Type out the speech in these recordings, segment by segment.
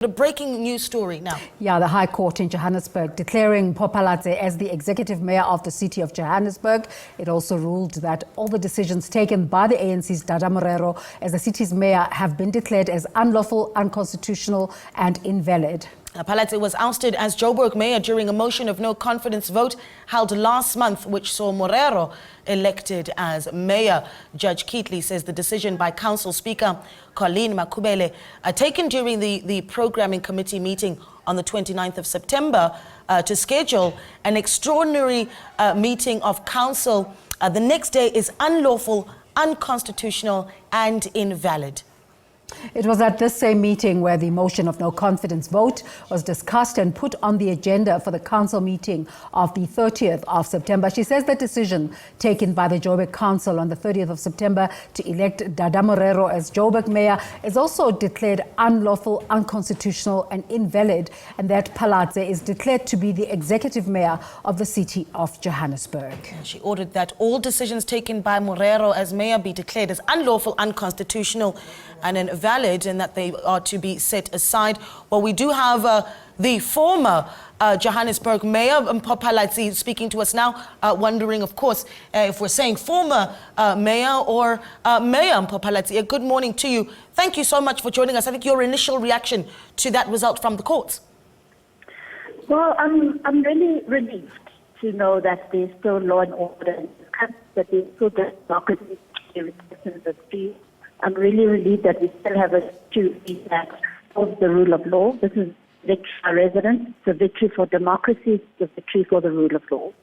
A breaking news story now. Yeah, the High Court in Johannesburg declaring Mpho Phalatse as the executive mayor of the City of Johannesburg. It also ruled that all the decisions taken by the ANC's Dada Morero as the city's mayor have been declared as unlawful, unconstitutional and invalid. Phalatse was ousted as Joburg Mayor during a motion of no confidence vote held last month, which saw Morero elected as mayor. Judge Keatley says the decision by Council Speaker Colleen Makubele, taken during the programming committee meeting on the 29th of September to schedule an extraordinary meeting of council the next day, is unlawful, unconstitutional and invalid. It was at this same meeting where the motion of no confidence vote was discussed and put on the agenda for the council meeting of the 30th of September. She says the decision taken by the Joburg Council on the 30th of September to elect Dada Morero as Joburg Mayor is also declared unlawful, unconstitutional and invalid, and that Phalatse is declared to be the executive mayor of the City of Johannesburg. She ordered that all decisions taken by Morero as mayor be declared as unlawful, unconstitutional and invalid, and that they are to be set aside. Well, we do have the former Johannesburg Mayor, Mpho Phalatse, speaking to us now, wondering, of course, if we're saying former Mayor or Mayor Mpho Phalatse. Good morning to you. Thank you so much for joining us. I think your initial reaction to that result from the courts. Well, I'm really relieved to know that there's still law and order in this country, that there's still democracy, citizens of free. I'm really relieved that we still have a security that holds the rule of law. This is a victory for our residents. It's a victory for democracy. It's a victory for the rule of law.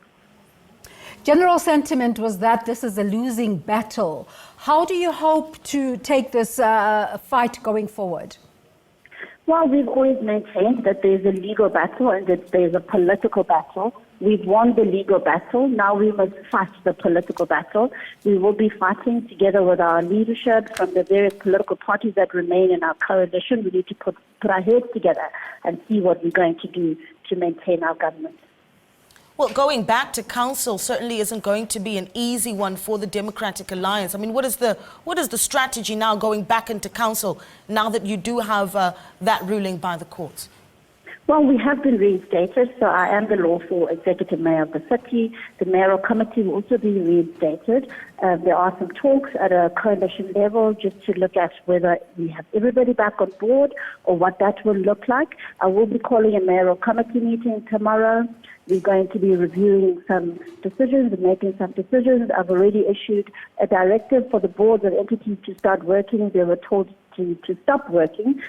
General sentiment was that this is a losing battle. How do you hope to take this fight going forward? Well, we've always maintained that there's a legal battle and that there's a political battle. We've won the legal battle. Now we must fight the political battle. We will be fighting together with our leadership from the various political parties that remain in our coalition. We need to put our heads together and see what we're going to do to maintain our government. Well, going back to council certainly isn't going to be an easy one for the Democratic Alliance. I mean, what is the strategy now going back into council now that you do have that ruling by the courts? Well, we have been reinstated, so I am the lawful executive mayor of the city. The mayoral committee will also be reinstated. There are some talks at a coalition level just to look at whether we have everybody back on board or what that will look like. I will be calling a mayoral committee meeting tomorrow. We're going to be reviewing some decisions and making some decisions. I've already issued a directive for the boards of entities to start working. They were told to stop working.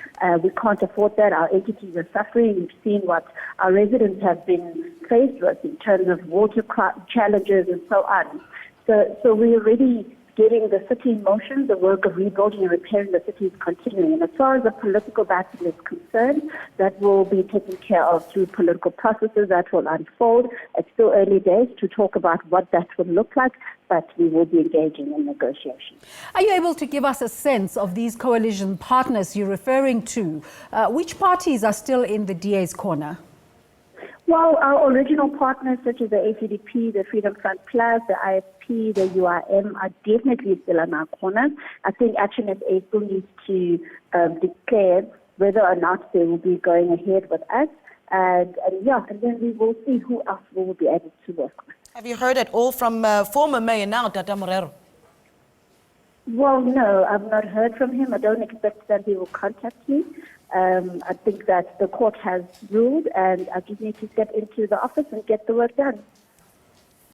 We can't afford that. Our entities are suffering. We've seen what our residents have been faced with in terms of water challenges and so on. So we're already getting the city in motion. The work of rebuilding and repairing the city is continuing. And as far as the political battle is concerned, that will be taken care of through political processes that will unfold. It's still early days to talk about what that will look like, but we will be engaging in negotiations. Are you able to give us a sense of these coalition partners you're referring to? Which parties are still in the DA's corner? Well, our original partners such as the ACDP, the Freedom Front Plus, the IFP, the URM are definitely still in our corner. I think Action SA still needs to declare whether or not they will be going ahead with us. And then we will see who else we will be able to work with. Have you heard at all from former Mayor now, Dada Morero? Well, no, I've not heard from him. I don't expect that he will contact me. I think that the court has ruled and I just need to step into the office and get the work done.